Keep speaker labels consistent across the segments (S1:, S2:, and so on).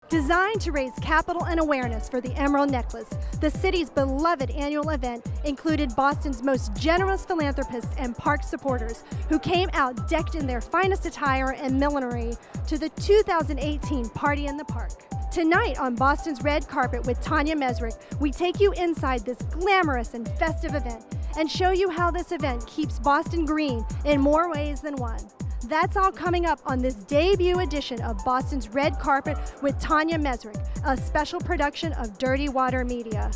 S1: Designed to raise capital and awareness for the Emerald Necklace, the city's beloved annual event included Boston's most generous philanthropists and park supporters who came out decked in their finest attire and millinery to the 2018 Party in the Park. Tonight on Boston's red carpet with Tonya Mezrich, we take you inside this glamorous and festive event and show you how this event keeps Boston green in more ways than one. That's all coming up on this debut edition of Boston's Red Carpet with Tonya Mezrich, a special production of Dirty Water Media.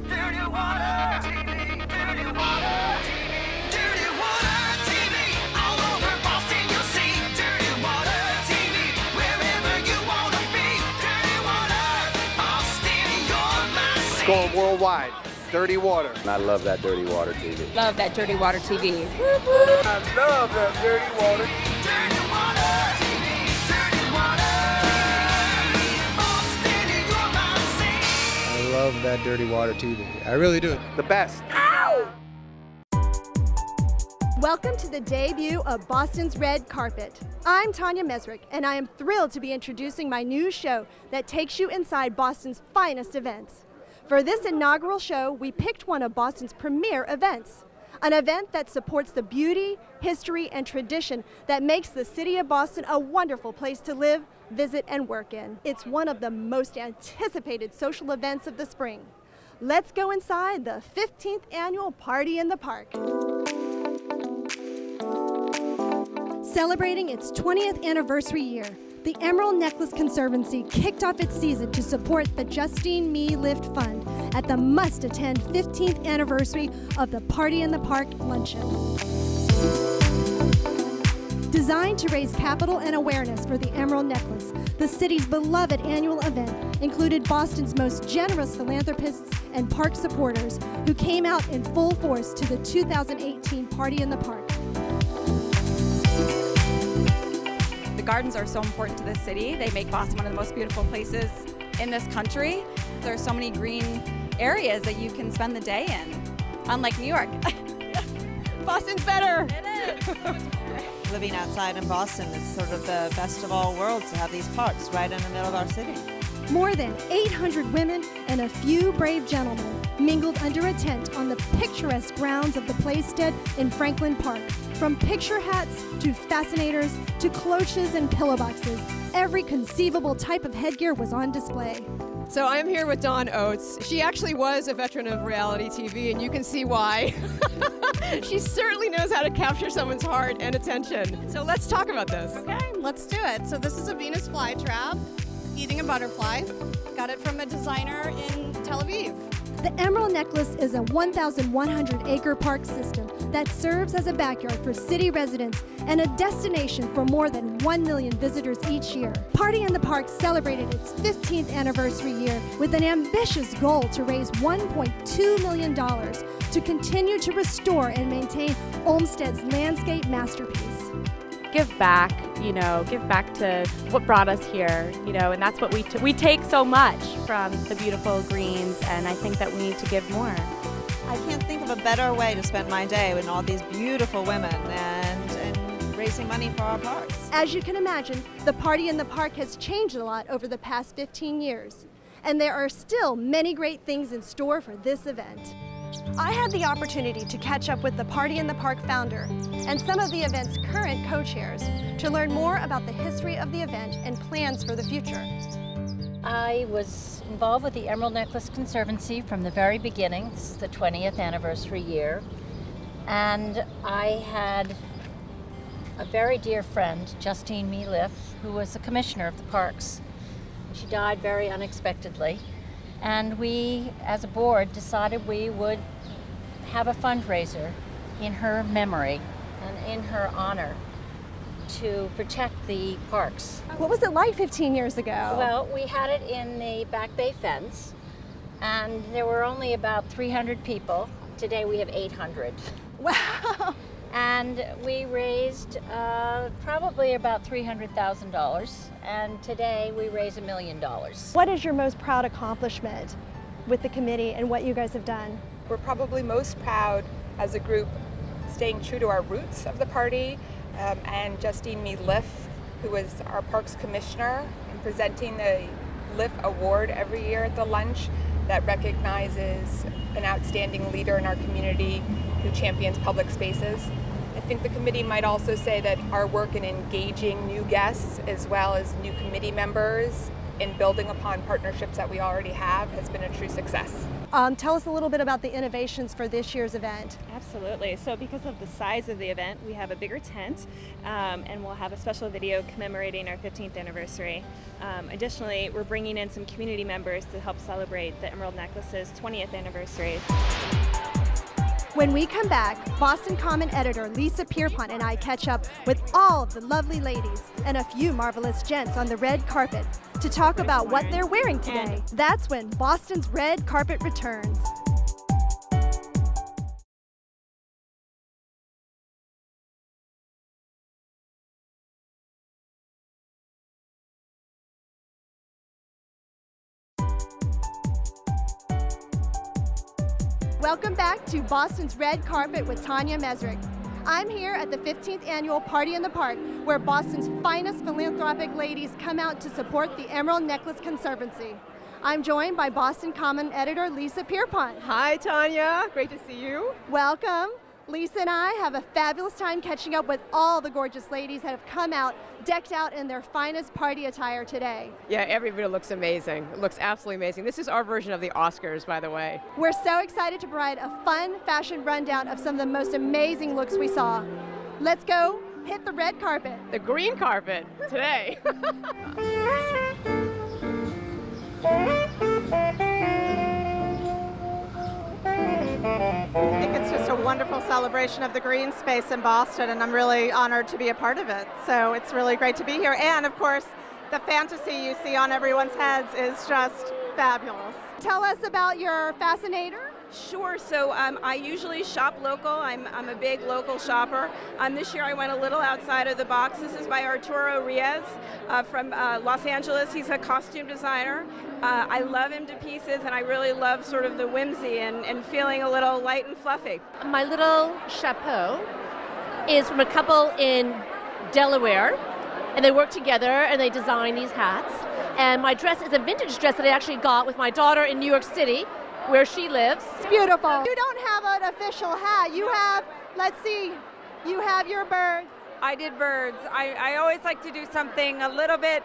S2: Dirty Water TV, Dirty Water TV, Dirty Water TV. All over Boston you'll see Dirty Water TV. Wherever you want to be, Dirty Water. Boston, you're my city.
S3: Going worldwide. Dirty Water.
S4: I love that Dirty Water TV.
S5: Love that Dirty Water TV.
S3: I love that Dirty Water.
S2: Dirty Water TV, Dirty Water. Boston, you're my city.
S6: I love that Dirty Water TV. I really do.
S3: The best.
S1: Welcome to the debut of Boston's Red Carpet. I'm Tonya Mezrich, and I am thrilled to be introducing my new show that takes you inside Boston's finest events. For this inaugural show, we picked one of Boston's premier events, an event that supports the beauty, history, and tradition that makes the city of Boston a wonderful place to live, visit, and work in. It's one of the most anticipated social events of the spring. Let's go inside the 15th annual Party in the Park. Celebrating its 20th anniversary year, the Emerald Necklace Conservancy kicked off its season to support the Justine Me Lift Fund at the must-attend 15th anniversary of the Party in the Park luncheon. Designed to raise capital and awareness for the Emerald Necklace, the city's beloved annual event included Boston's most generous philanthropists and park supporters who came out in full force to the 2018 Party in the Park.
S5: The gardens are so important to this city. They make Boston one of the most beautiful places in this country. There are so many green areas that you can spend the day in, unlike New York. Boston's better. It is.
S7: Living outside in Boston, it's sort of the best of all worlds to have these parks right in the middle of our city.
S1: More than 800 women and a few brave gentlemen mingled under a tent on the picturesque grounds of the Playstead in Franklin Park. From picture hats to fascinators to cloches and pillow boxes, every conceivable type of headgear was on display.
S8: So I'm here with Dawn Oates. She actually was a veteran of reality TV, and you can see why. She certainly knows how to capture someone's heart and attention. So let's talk about this.
S9: Okay, let's do it. So this is a Venus flytrap, eating a butterfly. Got it from a designer in Tel Aviv.
S1: The Emerald Necklace is a 1,100-acre park system that serves as a backyard for city residents and a destination for more than 1 million visitors each year. Party in the Park celebrated its 15th anniversary year with an ambitious goal to raise $1.2 million to continue to restore and maintain Olmsted's landscape masterpiece.
S10: Give back to what brought us here, and that's what we take so much from the beautiful greens, and I think that we need to give more.
S7: I can't think of a better way to spend my day with all these beautiful women and raising money for our parks.
S1: As you can imagine, the Party in the Park has changed a lot over the past 15 years, and there are still many great things in store for this event. I had the opportunity to catch up with the Party in the Park founder and some of the event's current co-chairs to learn more about the history of the event and plans for the future.
S11: I was involved with the Emerald Necklace Conservancy from the very beginning. This is the 20th anniversary year. And I had a very dear friend, Justine Me Lift, who was the commissioner of the parks. She died very unexpectedly. And we, as a board, decided we would have a fundraiser in her memory and in her honor to protect the parks.
S1: What was it like 15 years ago?
S11: Well, we had it in the Back Bay fence, and there were only about 300 people. Today we have 800.
S1: Wow!
S11: And we raised probably about $300,000, and today we raise $1 million.
S1: What is your most proud accomplishment with the committee and what you guys have done?
S12: We're probably most proud as a group staying true to our roots of the party, and Justine Me Lift who is our Parks Commissioner, and presenting the LIF Award every year at the lunch that recognizes an outstanding leader in our community who champions public spaces. I think the committee might also say that our work in engaging new guests as well as new committee members in building upon partnerships that we already have has been a true success.
S1: Tell us a little bit about the innovations for this year's event.
S13: Absolutely. So because of the size of the event, we have a bigger tent and we'll have a special video commemorating our 15th anniversary. Additionally, we're bringing in some community members to help celebrate the Emerald Necklace's 20th anniversary.
S1: When we come back, Boston Common editor Lisa Pierpont and I catch up with all of the lovely ladies and a few marvelous gents on the red carpet to talk about what they're wearing today. That's when Boston's red carpet returns. Welcome back to Boston's Red Carpet with Tonya Mezrich. I'm here at the 15th annual Party in the Park, where Boston's finest philanthropic ladies come out to support the Emerald Necklace Conservancy. I'm joined by Boston Common editor Lisa Pierpont.
S8: Hi, Tonya. Great to see you.
S1: Welcome. Lisa and I have a fabulous time catching up with all the gorgeous ladies that have come out, decked out in their finest party attire today.
S8: Yeah, everybody looks amazing. It looks absolutely amazing. This is our version of the Oscars, by the way.
S1: We're so excited to provide a fun fashion rundown of some of the most amazing looks we saw. Let's go hit the red carpet.
S8: The green carpet today.
S7: I think it's just a wonderful celebration of the green space in Boston, and I'm really honored to be a part of it. So it's really great to be here. And of course, the fantasy you see on everyone's heads is just fabulous.
S1: Tell us about your fascinator.
S13: Sure. So I usually shop local. I'm a big local shopper. This year I went a little outside of the box. This is by Arturo Riez from Los Angeles. He's a costume designer. I love him to pieces, and I really love sort of the whimsy and feeling a little light and fluffy.
S14: My little chapeau is from a couple in Delaware, and they work together and they design these hats. And my dress is a vintage dress that I actually got with my daughter in New York City, where she lives.
S1: It's beautiful. You don't have an official hat. You have, let's see, you have your birds.
S15: I did birds. I always like to do something a little bit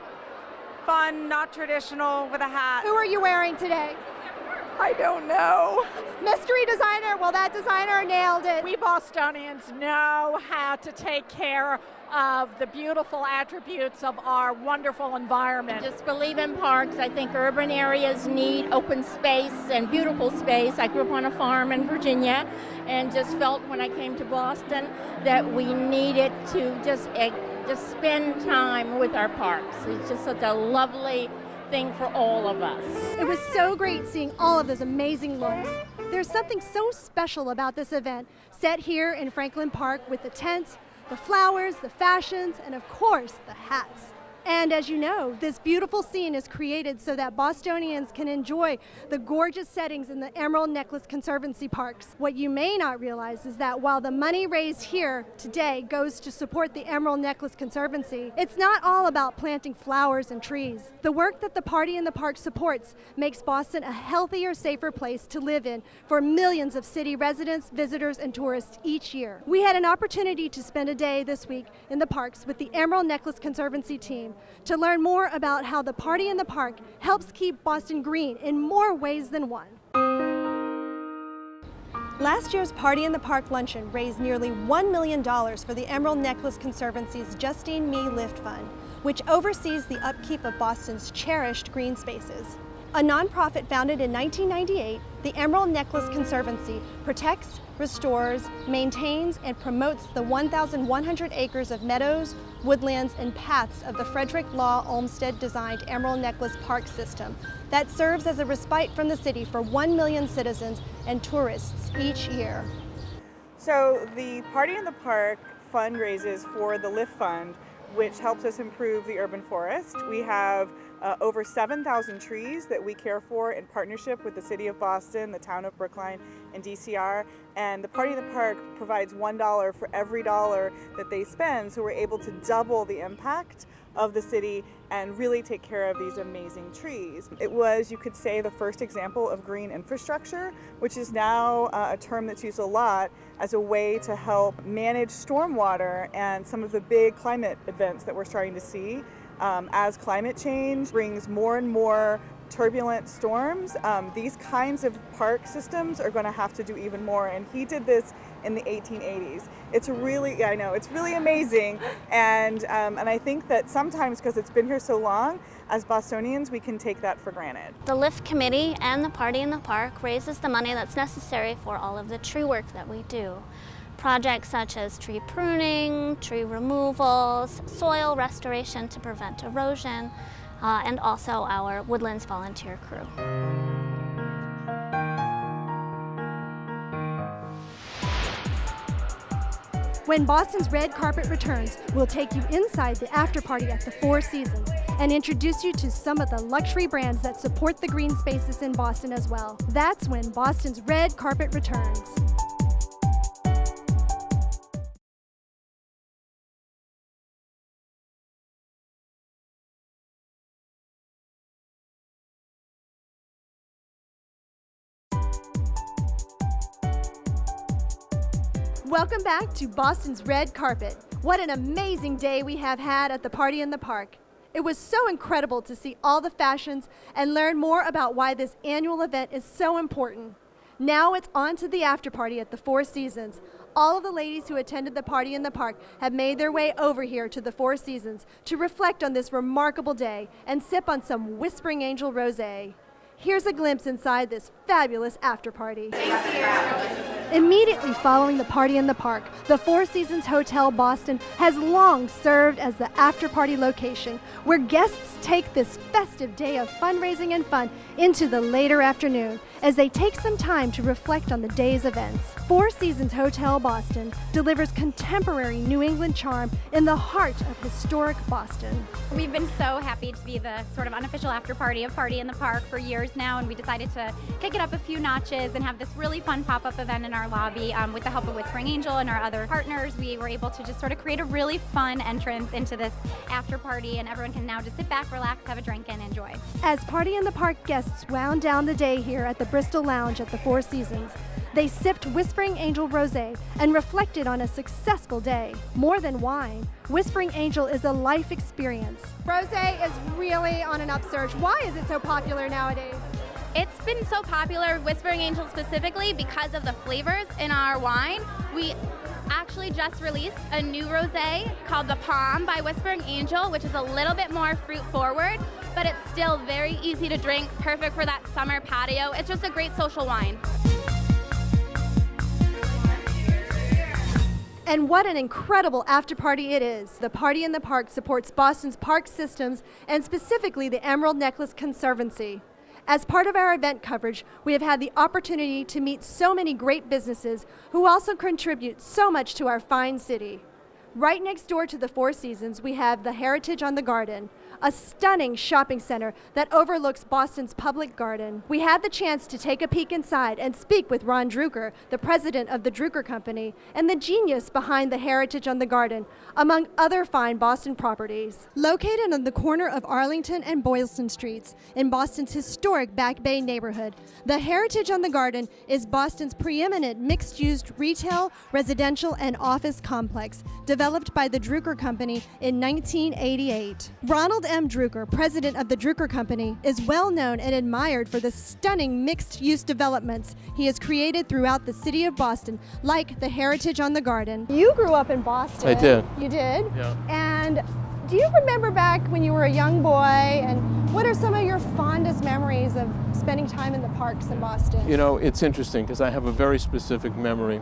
S15: fun, not traditional with a hat.
S1: Who are you wearing today?
S15: I don't know.
S1: Mystery designer. Well, that designer nailed it.
S16: We Bostonians know how to take care of the beautiful attributes of our wonderful environment.
S14: Just believe in parks. I think urban areas need open space and beautiful space. I grew up on a farm in Virginia and just felt when I came to Boston that we needed to just spend time with our parks. It's just such a lovely thing for all of us.
S1: It was so great seeing all of those amazing looks. There's something so special about this event, set here in Franklin Park with the tents, the flowers, the fashions, and of course, the hats. And as you know, this beautiful scene is created so that Bostonians can enjoy the gorgeous settings in the Emerald Necklace Conservancy parks. What you may not realize is that while the money raised here today goes to support the Emerald Necklace Conservancy, it's not all about planting flowers and trees. The work that the Party in the Park supports makes Boston a healthier, safer place to live in for millions of city residents, visitors, and tourists each year. We had an opportunity to spend a day this week in the parks with the Emerald Necklace Conservancy team to learn more about how the Party in the Park helps keep Boston green in more ways than one. Last year's Party in the Park luncheon raised nearly $1 million for the Emerald Necklace Conservancy's Justine Me Lift Fund, which oversees the upkeep of Boston's cherished green spaces. A nonprofit founded in 1998, the Emerald Necklace Conservancy protects, restores, maintains, and promotes the 1,100 acres of meadows, woodlands, and paths of the Frederick Law Olmsted-designed Emerald Necklace Park system that serves as a respite from the city for 1 million citizens and tourists each year.
S12: So the Party in the Park fundraises for the LIFT Fund, which helps us improve the urban forest. We have
S17: over 7,000 trees that we care for in partnership with the City of Boston, the Town of Brookline, and DCR. And the Party in the Park provides $1 for every dollar that they spend, so we're able to double the impact of the city and really take care of these amazing trees. It was, you could say, the first example of green infrastructure, which is now a term that's used a lot as a way to help manage stormwater and some of the big climate events that we're starting to see. As climate change brings more and more turbulent storms, these kinds of park systems are going to have to do even more. And he did this in the 1880s. It's really, I know, it's really amazing. And I think that sometimes, because it's been here so long, as Bostonians, we can take that for granted.
S18: The LIFT committee and the Party in the Park raises the money that's necessary for all of the tree work that we do. Projects such as tree pruning, tree removals, soil restoration to prevent erosion, and also our Woodlands volunteer crew.
S1: When Boston's red carpet returns, we'll take you inside the after party at the Four Seasons and introduce you to some of the luxury brands that support the green spaces in Boston as well. That's when Boston's red carpet returns. Welcome back to Boston's red carpet. What an amazing day we have had at the Party in the Park. It was so incredible to see all the fashions and learn more about why this annual event is so important. Now it's on to the after party at the Four Seasons. All of the ladies who attended the Party in the Park have made their way over here to the Four Seasons to reflect on this remarkable day and sip on some Whispering Angel Rosé. Here's a glimpse inside this fabulous after party. Immediately following the Party in the Park, the Four Seasons Hotel Boston has long served as the after party location where guests take this festive day of fundraising and fun into the later afternoon as they take some time to reflect on the day's events. Four Seasons Hotel Boston delivers contemporary New England charm in the heart of historic Boston.
S19: We've been so happy to be the sort of unofficial after party of Party in the Park for years now, and we decided to kick it up a few notches and have this really fun pop-up event in our lobby. With the help of Whispering Angel and our other partners, we were able to just sort of create a really fun entrance into this after party, and everyone can now just sit back, relax, have a drink, and enjoy.
S1: As Party in the Park guests wound down the day here at the Bristol Lounge at the Four Seasons, they sipped Whispering Angel Rosé and reflected on a successful day. More than wine, Whispering Angel is a life experience. Rosé is really on an upsurge. Why is it so popular nowadays?
S19: It's been so popular, Whispering Angel specifically, because of the flavors in our wine. We actually just released a new rosé called the Palm by Whispering Angel, which is a little bit more fruit forward, but it's still very easy to drink, perfect for that summer patio. It's just a great social wine.
S1: And what an incredible after party it is. The Party in the Park supports Boston's park systems and specifically the Emerald Necklace Conservancy. As part of our event coverage, we have had the opportunity to meet so many great businesses who also contribute so much to our fine city. Right next door to the Four Seasons, we have the Heritage on the Garden, a stunning shopping center that overlooks Boston's public garden. We had the chance to take a peek inside and speak with Ron Drucker, the president of the Drucker Company, and the genius behind the Heritage on the Garden, among other fine Boston properties. Located on the corner of Arlington and Boylston Streets in Boston's historic Back Bay neighborhood, the Heritage on the Garden is Boston's preeminent mixed-use retail, residential, and office complex, developed by the Drucker Company in 1988. Ronald M. Drucker, president of the Drucker Company, is well known and admired for the stunning mixed-use developments he has created throughout the city of Boston, like the Heritage on the Garden. You grew up in Boston.
S20: I did.
S1: You did?
S20: Yeah.
S1: And do you remember back when you were a young boy, and what are some of your fondest memories of spending time in the parks in Boston?
S20: You know, it's interesting because I have a very specific memory.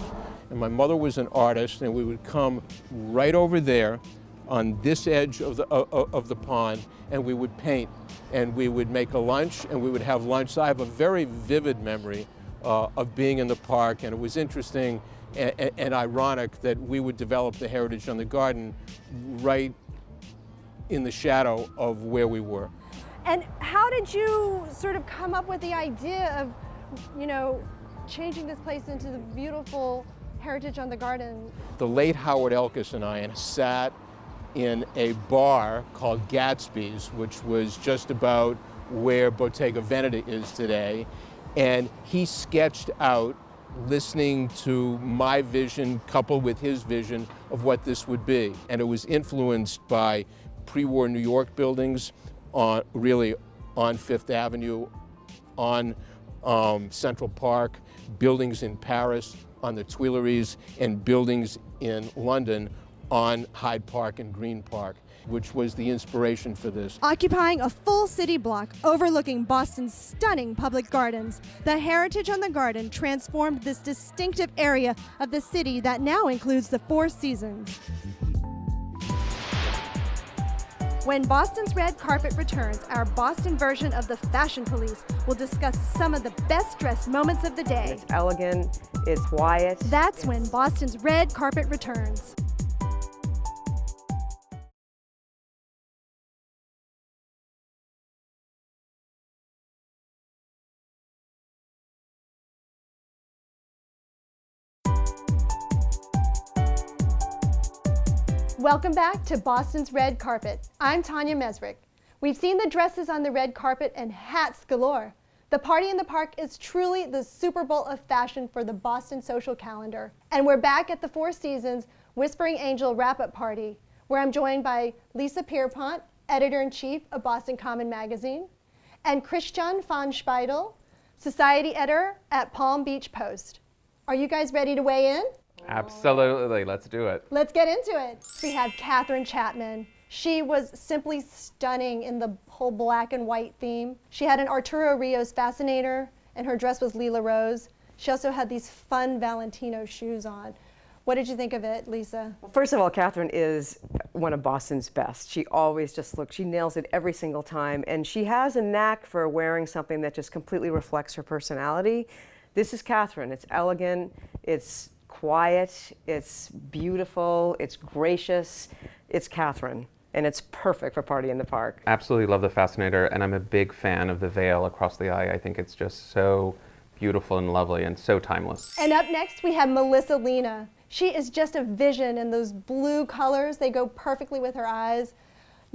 S20: And my mother was an artist, and we would come right over there on this edge of the pond, and we would paint, and we would make a lunch, and we would have lunch. So I have a very vivid memory of being in the park, and it was interesting and ironic that we would develop the Heritage on the Garden right in the shadow of where we were.
S1: And how did you sort of come up with the idea of, you know, changing this place into the beautiful heritage on the garden?
S20: The late Howard Elkis and I sat in a bar called Gatsby's, which was just about where Bottega Veneta is today, and he sketched out, listening to my vision coupled with his vision of what this would be. And it was influenced by pre-war New York buildings really on Fifth Avenue, on Central Park, buildings in Paris, on the Tuileries, and buildings in London on Hyde Park and Green Park, which was the inspiration for this.
S1: Occupying a full city block overlooking Boston's stunning public gardens, the heritage on the garden transformed this distinctive area of the city that now includes the Four Seasons. When Boston's red carpet returns, our Boston version of the Fashion Police will discuss some of the best dressed moments of the day.
S21: It's elegant, it's quiet.
S1: That's when Boston's red carpet returns. Welcome back to Boston's Red Carpet. I'm Tonya Mezrich. We've seen the dresses on the red carpet and hats galore. The Party in the Park is truly the Super Bowl of fashion for the Boston social calendar. And we're back at the Four Seasons Whispering Angel wrap-up party, where I'm joined by Lisa Pierpont, editor-in-chief of Boston Common Magazine, and Christian von Speidel, society editor at Palm Beach Post. Are you guys ready to weigh in?
S22: Absolutely, let's do it.
S1: Let's get into it. We have Catherine Chapman. She was simply stunning in the whole black and white theme. She had an Arturo Rios fascinator, and her dress was Lila Rose. She also had these fun Valentino shoes on. What did you think of it, Lisa?
S21: Well, first of all, Catherine is one of Boston's best. She always just looks, she nails it every single time, and she has a knack for wearing something that just completely reflects her personality. This is Catherine. It's elegant, it's quiet, it's beautiful, it's gracious, it's Catherine, and it's perfect for Party in the Park.
S22: Absolutely love the Fascinator, and I'm a big fan of the veil across the eye. I think it's just so beautiful and lovely and so timeless.
S1: And up next we have Melissa Lena. She is just a vision in those blue colors. They go perfectly with her eyes.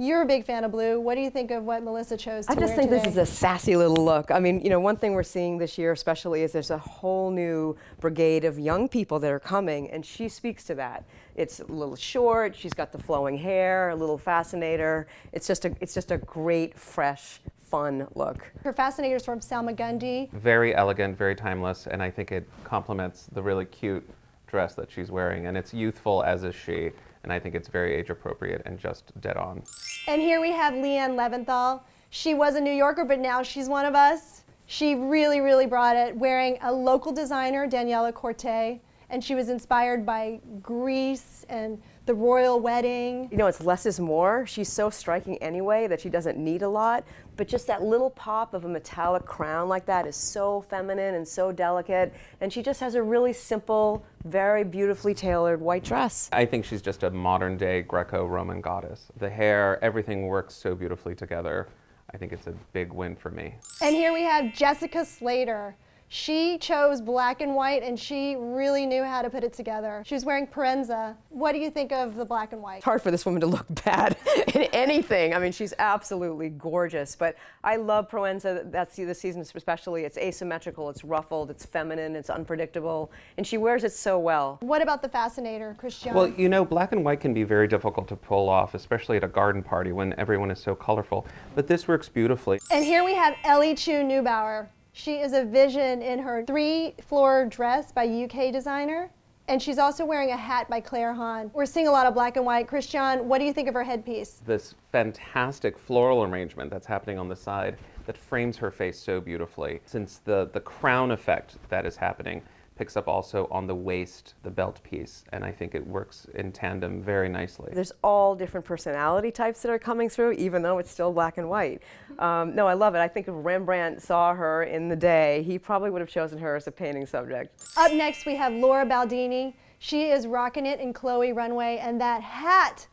S1: You're a big fan of blue. What do you think of what Melissa chose to wear
S21: I just think
S1: today?
S21: this is a sassy little look. I mean, you know, one thing we're seeing this year especially is there's a whole new brigade of young people that are coming, and she speaks to that. It's a little short, she's got the flowing hair, a little fascinator. It's just a great, fresh, fun look.
S1: Her fascinator's from Salmagundi.
S22: Very elegant, very timeless, and I think it complements the really cute dress that she's wearing, and it's youthful, as is she, and I think it's very age appropriate and just dead on.
S1: And here we have Leanne Leventhal. She was a New Yorker, but now she's one of us. She really, really brought it, wearing a local designer, Daniela Corte, and she was inspired by Greece and the royal wedding.
S21: You know, it's less is more. She's so striking anyway that she doesn't need a lot, but just that little pop of a metallic crown like that is so feminine and so delicate, and she just has a really simple, very beautifully tailored white dress.
S22: I think she's just a modern day Greco-Roman goddess. The hair, everything works so beautifully together. I think it's a big win for me.
S1: And here we have Jessica Slater. She chose black and white, and she really knew how to put it together. She was wearing Parenza. What do you think of the black and white?
S21: It's hard for this woman to look bad in anything. I mean, she's absolutely gorgeous, but I love Proenza. That's the season especially. It's asymmetrical, it's ruffled, it's feminine, it's unpredictable, and she wears it so well.
S1: What about the Fascinator, Christian?
S22: Well, you know, black and white can be very difficult to pull off, especially at a garden party when everyone is so colorful, but this works beautifully.
S1: And here we have Ellie Chu Neubauer. She is a vision in her 3-floor dress by UK designer, and she's also wearing a hat by Claire Hahn. We're seeing a lot of black and white. Christian, what do you think of her headpiece?
S22: This fantastic floral arrangement that's happening on the side that frames her face so beautifully. Since the crown effect that is happening picks up also on the waist, the belt piece, and I think it works in tandem very nicely.
S21: There's all different personality types that are coming through, even though it's still black and white. No, I love it. I think if Rembrandt saw her in the day, he probably would have chosen her as a painting subject.
S1: Up next, we have Laura Baldini. She is rocking it in Chloe Runway, and that hat.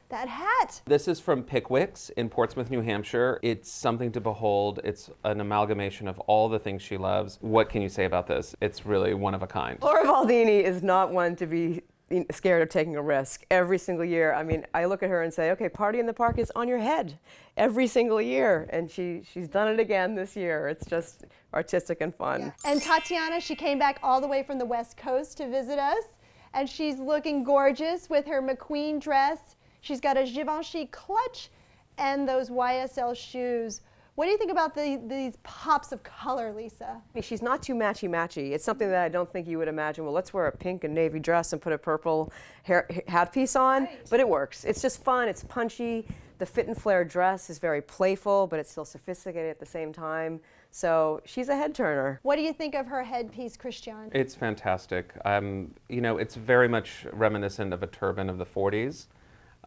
S22: This is from Pickwick's in Portsmouth, New Hampshire. It's something to behold. It's an amalgamation of all the things she loves. What can you say about this? It's really one of a kind.
S21: Laura Baldini is not one to be scared of taking a risk. Every single year, I mean, I look at her and say, okay, Party in the Park is on your head every single year. And she's done it again this year. It's just artistic and fun.
S1: Yeah. And Tatiana, she came back all the way from the West Coast to visit us. And she's looking gorgeous with her McQueen dress. She's got a Givenchy clutch and those YSL shoes. What do you think about these pops of color, Lisa?
S21: She's not too matchy-matchy. It's something that I don't think you would imagine, well, let's wear a pink and navy dress and put a purple hat piece on, right. But it works. It's just fun, it's punchy. The fit and flare dress is very playful, but it's still sophisticated at the same time. So she's a head turner.
S1: What do you think of her headpiece, Christian?
S22: It's fantastic. You know, it's very much reminiscent of a turban of the 40s.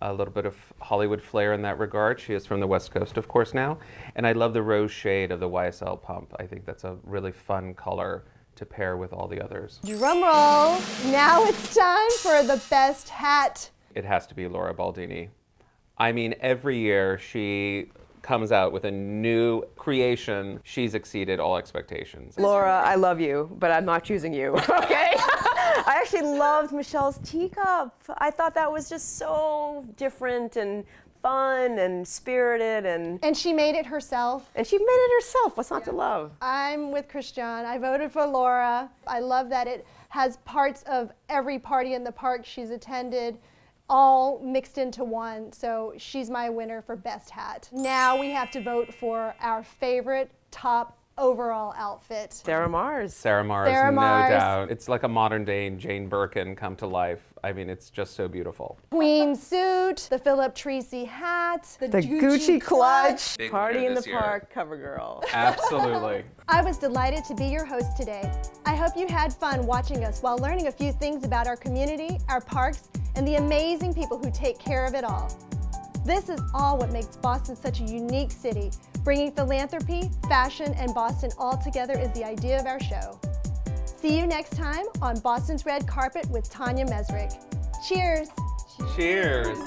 S22: A little bit of Hollywood flair in that regard. She is from the West Coast, of course, now. And I love the rose shade of the YSL pump. I think that's a really fun color to pair with all the others.
S1: Drum roll. Now it's time for the best hat.
S22: It has to be Laura Baldini. I mean, every year she comes out with a new creation. She's exceeded all expectations.
S21: Laura, I love you, but I'm not choosing you, okay? I actually loved Michelle's teacup. I thought that was just so different and fun and spirited. And
S1: she made it herself.
S21: And she made it herself. What's not to love?
S1: I'm with Christian. I voted for Laura. I love that it has parts of every Party in the Park she's attended, all mixed into one. So she's my winner for best hat. Now we have to vote for our favorite top overall outfit.
S21: Sarah Mars.
S22: Sarah Mars, no doubt. It's like a modern day Jane Birkin come to life. I mean, it's just so beautiful.
S1: Queen suit, the Philip Treacy hat, the
S21: Gucci clutch.
S22: Big
S21: Party in the
S22: year.
S21: Park cover girl.
S22: Absolutely.
S1: I was delighted to be your host today. I hope you had fun watching us while learning a few things about our community, our parks, and the amazing people who take care of it all. This is all what makes Boston such a unique city. Bringing philanthropy, fashion, and Boston all together is the idea of our show. See you next time on Boston's Red Carpet with Tonya Mezrich. Cheers.
S22: Cheers.